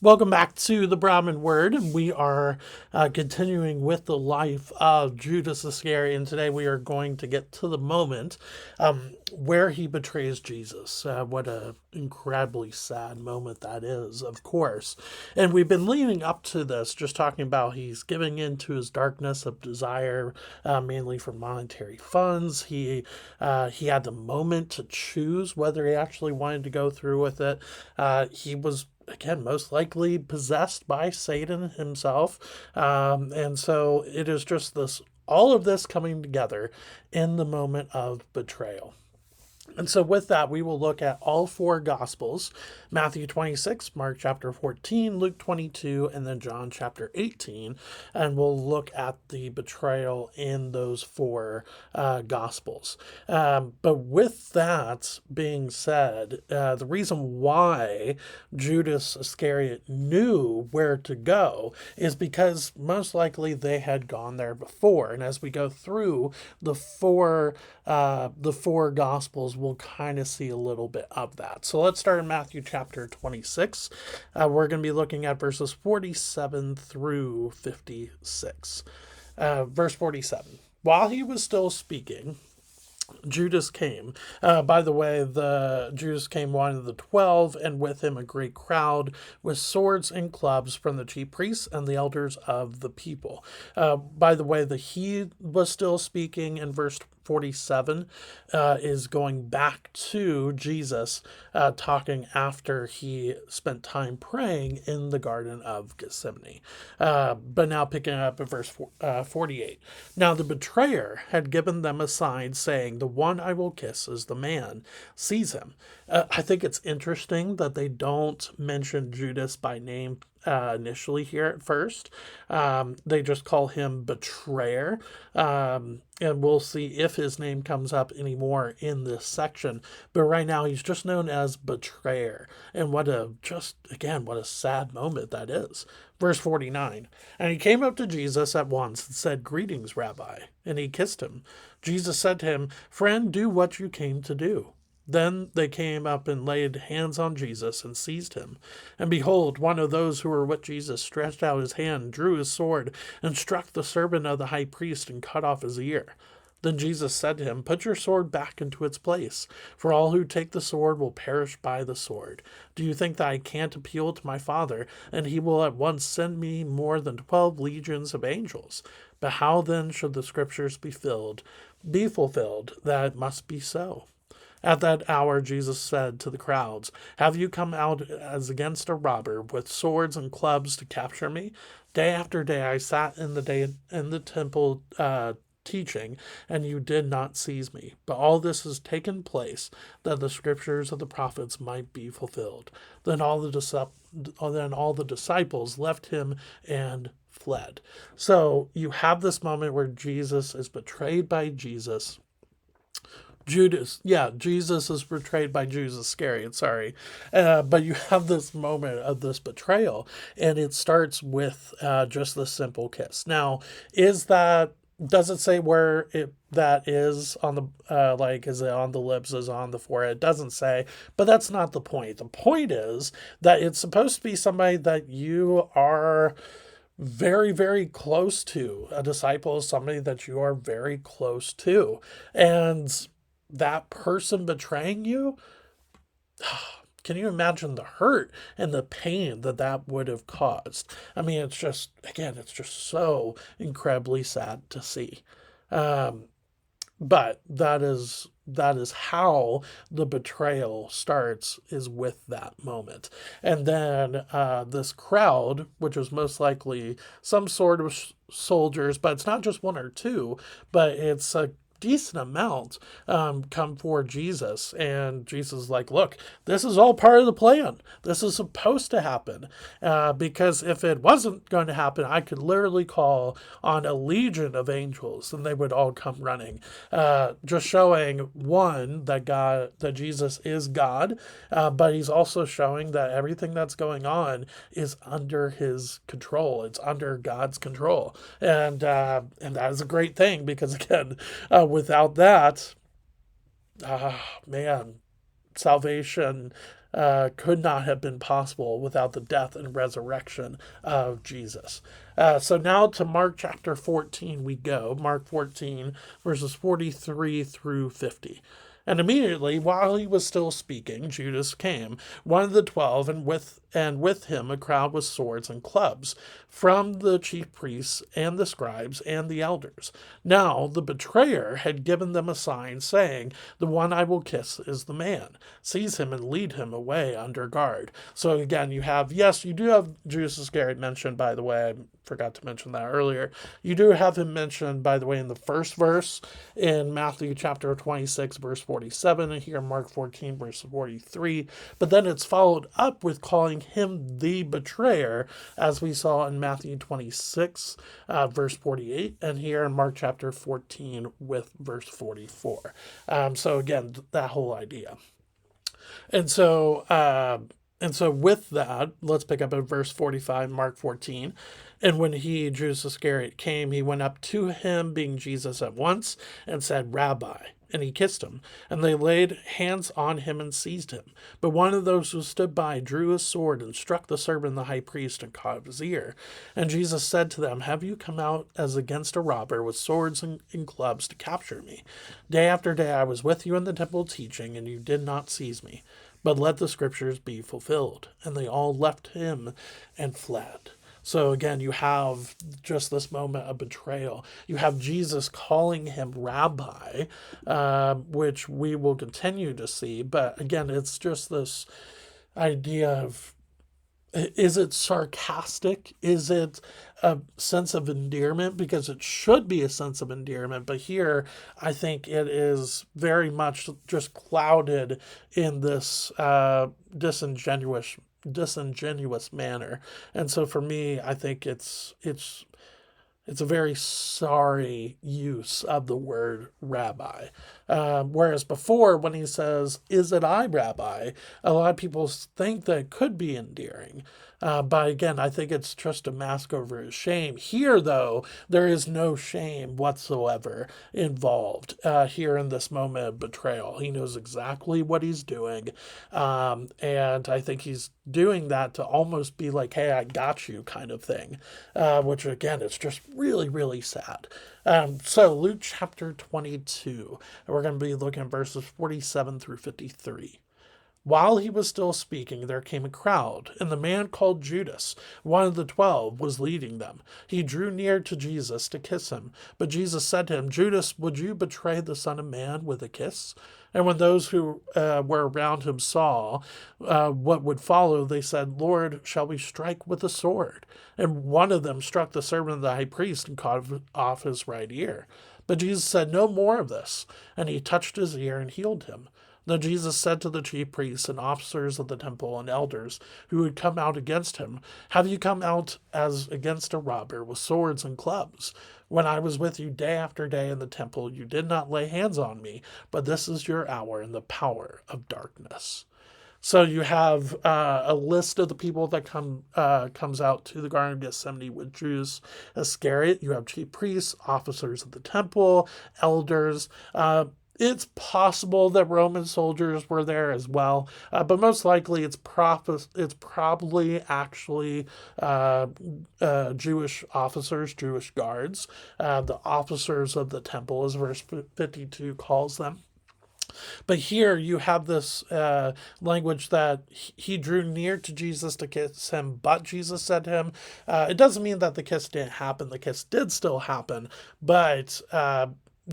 Welcome back to the Brahmin Word, and we are continuing with the life of Judas Iscariot. And today we are going to get to the moment where he betrays Jesus. What an incredibly sad moment that is, of course. And we've been leading up to this, just talking about he's giving in to his darkness of desire, mainly for monetary funds. He had the moment to choose whether he actually wanted to go through with it. He was, again, most likely possessed by Satan himself. And so it is just this, all of this coming together in the moment of betrayal. And so with that, we will look at all four Gospels: Matthew 26, Mark chapter 14, Luke 22, and then John chapter 18. And we'll look at the betrayal in those four Gospels. But with that being said, the reason why Judas Iscariot knew where to go is because most likely they had gone there before. And as we go through the four Gospels, we'll kind of see a little bit of that. So let's start in Matthew chapter 26. We're going to be looking at verses 47 through 56. Verse 47. While he was still speaking, Judas came. By the way, Judas came one of the 12, and with him a great crowd with swords and clubs from the chief priests and the elders of the people. By the way, he was still speaking in verse 47 is going back to Jesus talking after he spent time praying in the Garden of Gethsemane. But now picking up at verse 48. Now the betrayer had given them a sign, saying, "The one I will kiss is the man. Seize him." I think it's interesting that they don't mention Judas by name initially here at first. They just call him Betrayer. And we'll see if his name comes up anymore in this section. But right now he's just known as Betrayer. And what a sad moment that is. Verse 49. And he came up to Jesus at once and said, "Greetings, Rabbi." And he kissed him. Jesus said to him, "Friend, do what you came to do." Then they came up and laid hands on Jesus and seized him. And behold, one of those who were with Jesus stretched out his hand, drew his sword, and struck the servant of the high priest and cut off his ear. Then Jesus said to him, "Put your sword back into its place, for all who take the sword will perish by the sword. Do you think that I can't appeal to my Father, and he will at once send me more than 12 legions of angels? But how then should the scriptures be fulfilled, that it must be so?" At that hour Jesus said to the crowds, "Have you come out as against a robber with swords and clubs to capture me? Day after day I sat in the temple teaching, and you did not seize me. But all this has taken place that the scriptures of the prophets might be fulfilled." Then all the disciples left him and fled. So you have this moment where Jesus is betrayed by Jesus. Jesus is betrayed by Judas Iscariot, sorry. But you have this moment of this betrayal, and it starts with just the simple kiss. Now, does it say where that is on the, is it on the lips, is it on the forehead? It doesn't say, but that's not the point. The point is that it's supposed to be somebody that you are very, very close to. A disciple is somebody that you are very close to. And that person betraying you, can you imagine the hurt and the pain that would have caused? I mean, it's just so incredibly sad to see. But that is how the betrayal starts, is with that moment. And then this crowd, which is most likely some sort of soldiers, but it's not just one or two, but it's a decent amount, come for Jesus. And Jesus is like, "Look, this is all part of the plan. This is supposed to happen. Because if it wasn't going to happen, I could literally call on a legion of angels and they would all come running." Just showing, one, that Jesus is God, but he's also showing that everything that's going on is under his control. It's under God's control. And that is a great thing, because again, without that, man, salvation could not have been possible without the death and resurrection of Jesus. So now to Mark chapter 14 we go. Mark 14, verses 43 through 50. And immediately, while he was still speaking, Judas came, one of the 12, and with him a crowd with swords and clubs, from the chief priests and the scribes and the elders. Now the betrayer had given them a sign, saying, "The one I will kiss is the man. Seize him and lead him away under guard." So again, you do have Judas Iscariot mentioned, by the way. I forgot to mention that earlier. You do have him mentioned, by the way, in the first verse in Matthew chapter 26, verse 47, and here in Mark 14, verse 43. But then it's followed up with calling him the betrayer, as we saw in Matthew 26, verse 48, and here in Mark chapter 14 with verse 44. So again, that whole idea. And so with that, let's pick up at verse 45, Mark 14. And when he, Judas Iscariot, came, he went up to him, being Jesus at once, and said, "Rabbi." And he kissed him. And they laid hands on him and seized him. But one of those who stood by drew his sword and struck the servant of the high priest and caught his ear. And Jesus said to them, "Have you come out as against a robber with swords and clubs to capture me? Day after day I was with you in the temple teaching, and you did not seize me. But let the scriptures be fulfilled." And they all left him and fled. So again, you have just this moment of betrayal. You have Jesus calling him Rabbi, which we will continue to see. But again, it's just this idea of, is it sarcastic? Is it a sense of endearment? Because it should be a sense of endearment. But here, I think it is very much just clouded in this disingenuous manner. And so for me, I think it's a very sorry use of the word rabbi. Whereas before, when he says, "Is it I, Rabbi?" a lot of people think that it could be endearing. But again, I think it's just a mask over his shame. Here, though, there is no shame whatsoever involved here in this moment of betrayal. He knows exactly what he's doing. And I think he's doing that to almost be like, "Hey, I got you," kind of thing, which again, it's just really, really sad. So Luke chapter 22, and we're going to be looking at verses 47 through 53. While he was still speaking, there came a crowd, and the man called Judas, one of the 12, was leading them. He drew near to Jesus to kiss him. But Jesus said to him, "Judas, would you betray the Son of Man with a kiss?" And when those who were around him saw what would follow, they said, "Lord, shall we strike with the sword?" And one of them struck the servant of the high priest and cut off his right ear. But Jesus said, "No more of this." And he touched his ear and healed him. Then Jesus said to the chief priests and officers of the temple and elders who had come out against him, "Have you come out as against a robber with swords and clubs? When I was with you day after day in the temple, you did not lay hands on me, but this is your hour in the power of darkness." So you have a list of the people that comes out to the Garden of Gethsemane with Judas Iscariot. You have chief priests, officers of the temple, elders. It's possible that Roman soldiers were there as well, but most likely it's probably actually Jewish officers, Jewish guards, the officers of the temple, as verse 52 calls them. But here you have this language that he drew near to Jesus to kiss him, but Jesus said to him, it doesn't mean that the kiss didn't happen. The kiss did still happen, but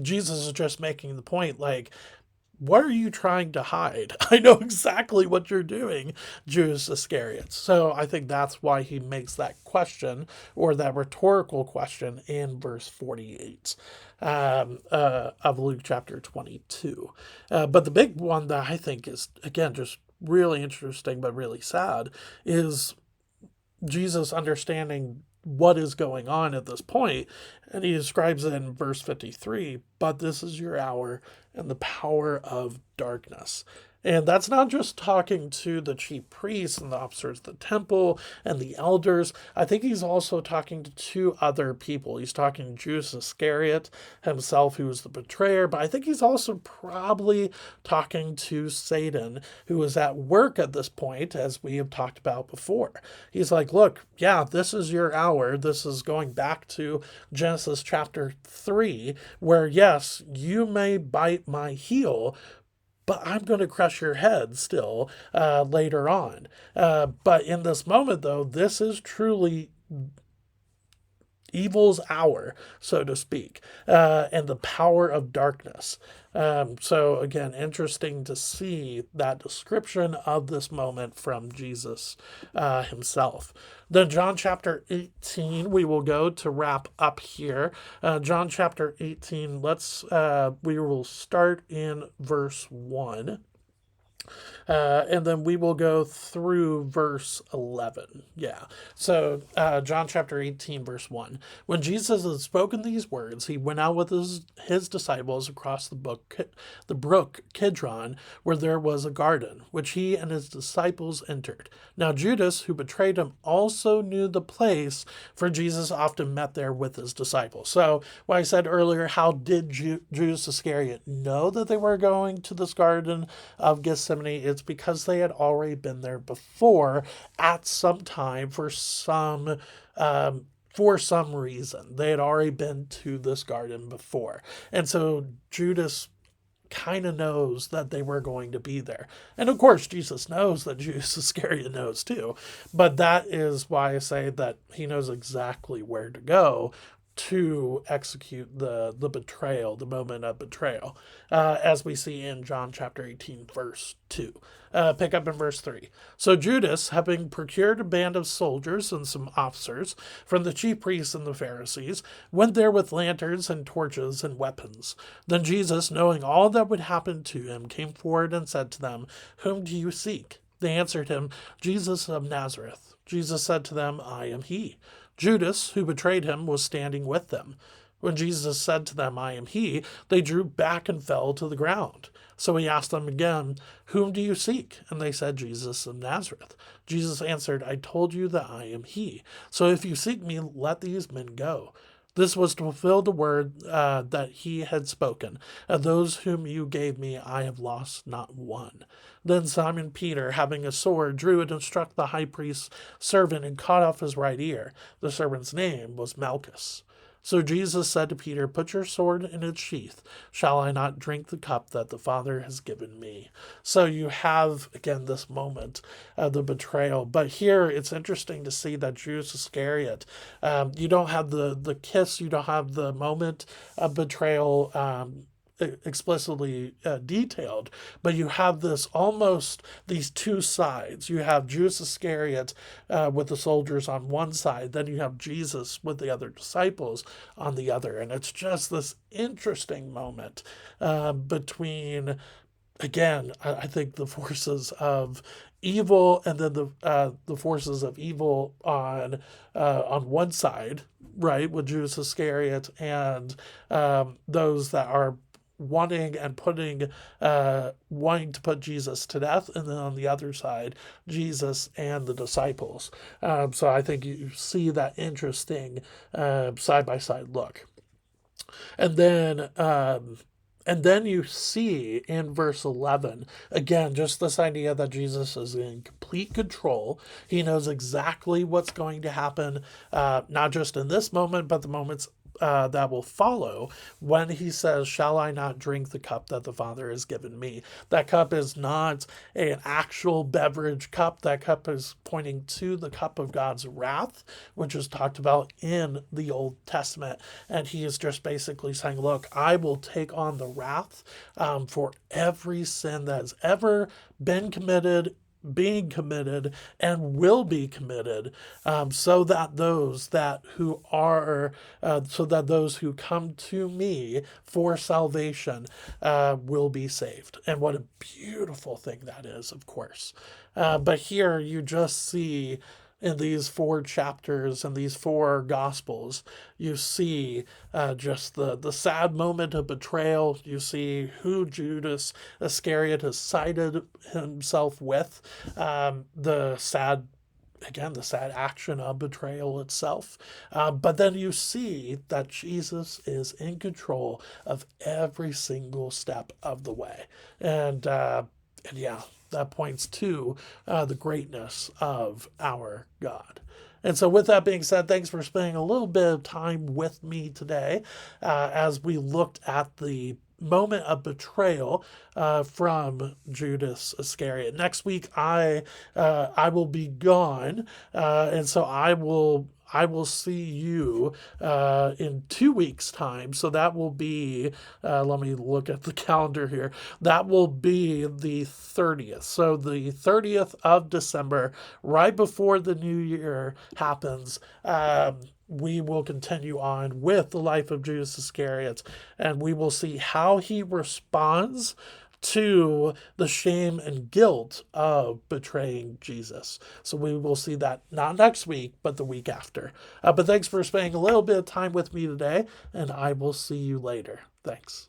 Jesus is just making the point, like, what are you trying to hide? I know exactly what you're doing, Judas Iscariot. So I think that's why he makes that question, or that rhetorical question, in verse 48 of Luke chapter 22. But the big one that I think is, again, just really interesting but really sad is Jesus understanding what is going on at this point, and he describes it in verse 53, "But this is your hour and the power of darkness." And that's not just talking to the chief priests and the officers of the temple and the elders. I think he's also talking to two other people. He's talking to Judas Iscariot himself, who was the betrayer, but I think he's also probably talking to Satan, who is at work at this point, as we have talked about before. He's like, look, yeah, this is your hour. This is going back to Genesis chapter 3, where yes, you may bite my heel, but I'm going to crush your head still later on. But in this moment, though, this is truly evil's hour, so to speak, and the power of darkness. So, again, interesting to see that description of this moment from Jesus himself. Then, John chapter 18, we will go to wrap up here. John chapter 18, we will start in verse 1. And then we will go through verse 11. Yeah. So, John chapter 18, verse 1. When Jesus had spoken these words, he went out with his disciples across the brook Kidron, where there was a garden, which he and his disciples entered. Now, Judas, who betrayed him, also knew the place, for Jesus often met there with his disciples. So, what I said earlier, how did Judas Iscariot know that they were going to this garden of Gethsemane? It's because they had already been there before at some time for some reason. They had already been to this garden before. And so Judas kind of knows that they were going to be there. And of course, Jesus knows that Judas Iscariot knows too. But that is why I say that he knows exactly where to go to execute the betrayal, the moment of betrayal, as we see in John chapter 18, verse 2. Pick up in verse 3. So Judas, having procured a band of soldiers and some officers from the chief priests and the Pharisees, went there with lanterns and torches and weapons. Then Jesus, knowing all that would happen to him, came forward and said to them, "Whom do you seek?" They answered him, "Jesus of Nazareth." Jesus said to them, "I am he." Judas, who betrayed him, was standing with them. When Jesus said to them, "I am he," they drew back and fell to the ground. So he asked them again, "Whom do you seek?" And they said, "Jesus of Nazareth." Jesus answered, "I told you that I am he. So if you seek me, let these men go." This was to fulfill the word that he had spoken. "Of those whom you gave me, I have lost not one." Then Simon Peter, having a sword, drew it and struck the high priest's servant and cut off his right ear. The servant's name was Malchus. So Jesus said to Peter, "Put your sword in its sheath. Shall I not drink the cup that the Father has given me?" So you have, again, this moment of the betrayal. But here it's interesting to see that Judas Iscariot, you don't have the kiss, you don't have the moment of betrayal explicitly detailed, but you have these two sides. You have Judas Iscariot with the soldiers on one side, then you have Jesus with the other disciples on the other, and it's just this interesting moment between, again, I think the forces of evil, and then the forces of evil on one side, right, with Judas Iscariot and those that are wanting to put Jesus to death, and then on the other side, Jesus and the disciples. So I think you see that interesting side by side look, and then you see in verse 11, again, just this idea that Jesus is in complete control. He knows exactly what's going to happen, not just in this moment, but the moments that will follow, when he says, "Shall I not drink the cup that the Father has given me?" That cup is not an actual beverage cup. That cup is pointing to the cup of God's wrath, which is talked about in the Old Testament. And he is just basically saying, look, I will take on the wrath for every sin that has ever been committed, being committed, and will be committed, so that those who come to me for salvation will be saved. And what a beautiful thing that is, of course. But here you just see in these 4 chapters and these 4 gospels, you see just the sad moment of betrayal. You see who Judas Iscariot has sided himself with, the sad again, the sad action of betrayal itself. But then you see that Jesus is in control of every single step of the way. And yeah, that points to the greatness of our God. And so, with that being said, thanks for spending a little bit of time with me today as we looked at the moment of betrayal from Judas Iscariot. Next week, I will be gone, and so I will see you in 2 weeks' time. So that will be, let me look at the calendar here. That will be the 30th. So the 30th of December, right before the new year happens, we will continue on with the life of Judas Iscariot, and we will see how he responds to the shame and guilt of betraying Jesus. So we will see that not next week, but the week after. But thanks for spending a little bit of time with me today, and I will see you later. Thanks.